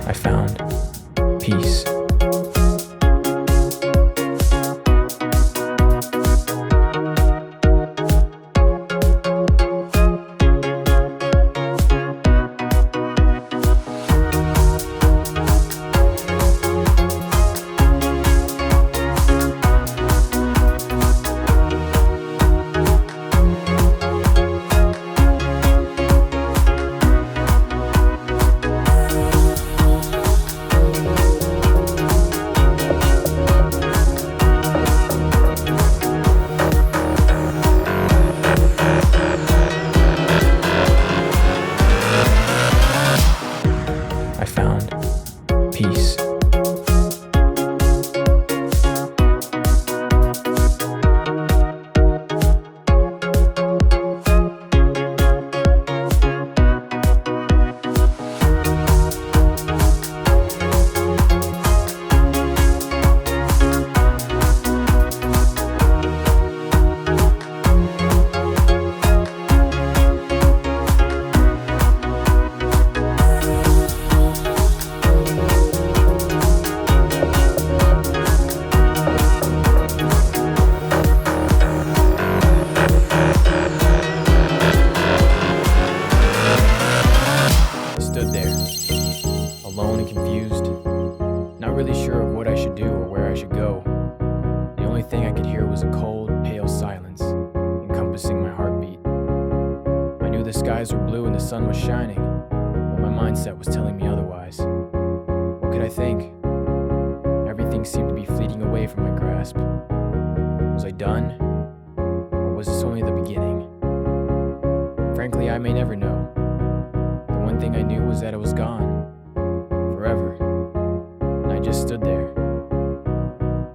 I found peace. I found peace. Stood there, alone and confused, not really sure of what I should do or where I should go. The only thing I could hear was a cold, pale silence, encompassing my heartbeat. I knew the skies were blue and the sun was shining, but my mindset was telling me otherwise. What could I think? Everything seemed to be fleeting away from my grasp. Was I done? Or was this only the beginning? Frankly, I may never know. One thing I knew was that it was gone, forever, and I just stood there,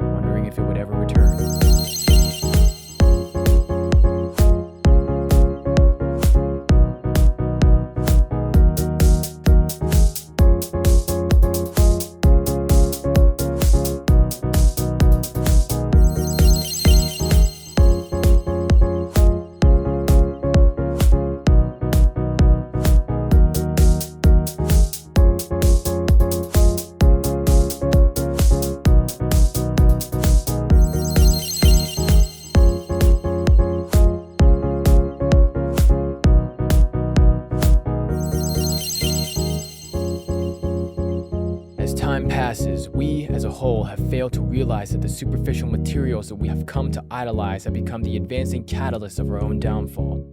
wondering if it would ever return. As time passes, we as a whole have failed to realize that the superficial materials that we have come to idolize have become the advancing catalysts of our own downfall.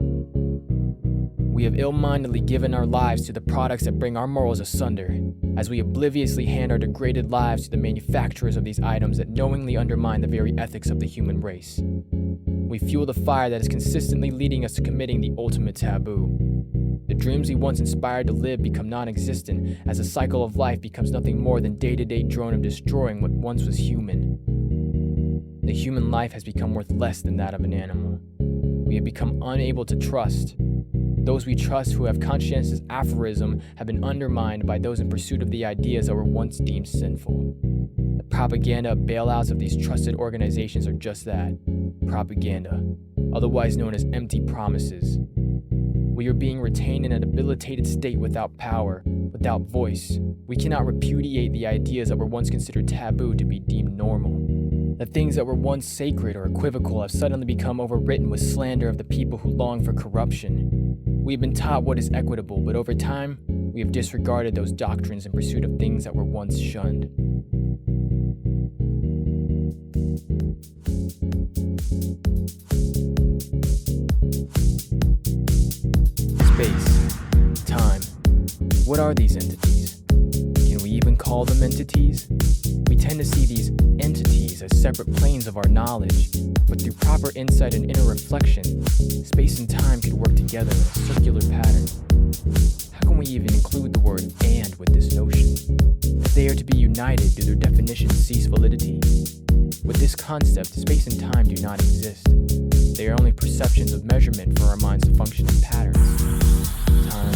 We have ill-mindedly given our lives to the products that bring our morals asunder, as we obliviously hand our degraded lives to the manufacturers of these items that knowingly undermine the very ethics of the human race. We fuel the fire that is consistently leading us to committing the ultimate taboo. The dreams we once inspired to live become non-existent as the cycle of life becomes nothing more than day-to-day drone of destroying what once was human. The human life has become worth less than that of an animal. We have become unable to trust. Those we trust who have conscientious aphorism have been undermined by those in pursuit of the ideas that were once deemed sinful. The propaganda bailouts of these trusted organizations are just that, propaganda, otherwise known as empty promises. We are being retained in a debilitated state without power, without voice. We cannot repudiate the ideas that were once considered taboo to be deemed normal. The things that were once sacred or equivocal have suddenly become overwritten with slander of the people who long for corruption. We have been taught what is equitable, but over time, we have disregarded those doctrines in pursuit of things that were once shunned. Space, time, what are these entities? Can we even call them entities? We tend to see these entities as separate planes of our knowledge, but through proper insight and inner reflection, space and time could work together in a circular pattern. How can we even include the word "and" with this notion? If they are to be united, do their definitions cease validity? With this concept, space and time do not exist. They are only perceptions of measurement for our minds to function in patterns. Time,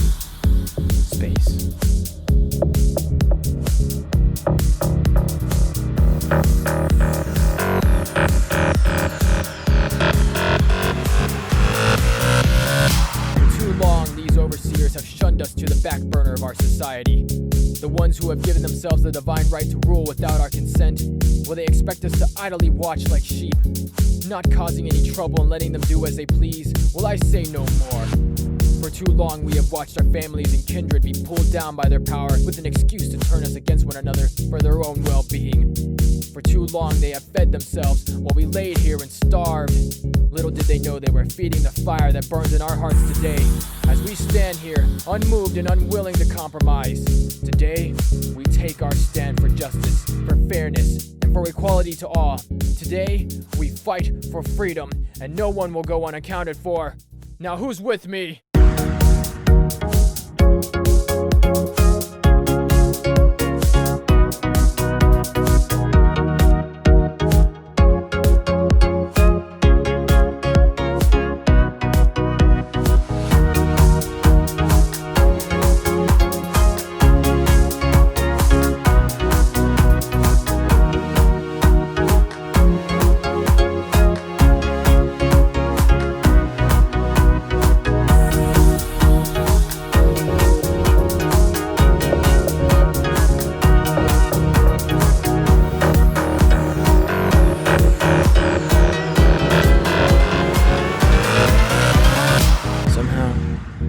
space. For too long, these overseers have shunned us to the back burner of our society. The ones ones who have given themselves the divine right to rule without our consent? Will they expect us to idly watch like sheep, not causing any trouble and letting them do as they please? Well, I say no more. For too long we have watched our families and kindred be pulled down by their power with an excuse to turn us against one another for their own well-being. For too long they have fed themselves while we laid here and starved. Little did they know they were feeding the fire that burns in our hearts today, as we stand here, unmoved and unwilling to compromise. Today, we take our stand for justice, for fairness, and for equality to all. Today, we fight for freedom, and no one will go unaccounted for. Now who's with me?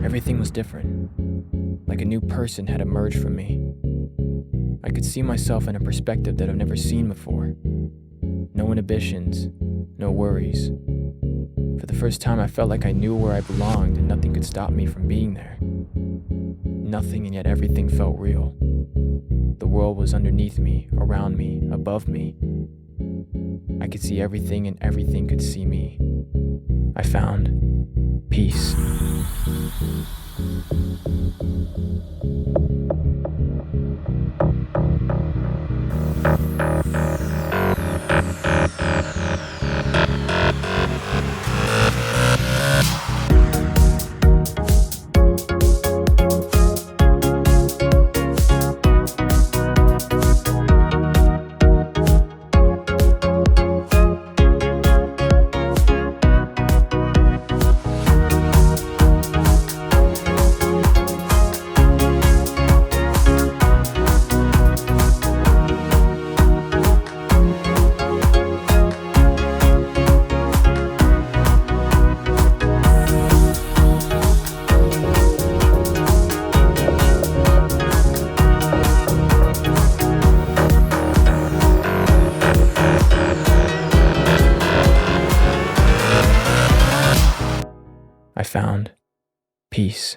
Everything was different, like a new person had emerged from me. I could see myself in a perspective that I've never seen before. No inhibitions, no worries. For the first time, I felt like I knew where I belonged and nothing could stop me from being there. Nothing, and yet everything felt real. The world was underneath me, around me, above me. I could see everything and everything could see me. I found peace. I found peace.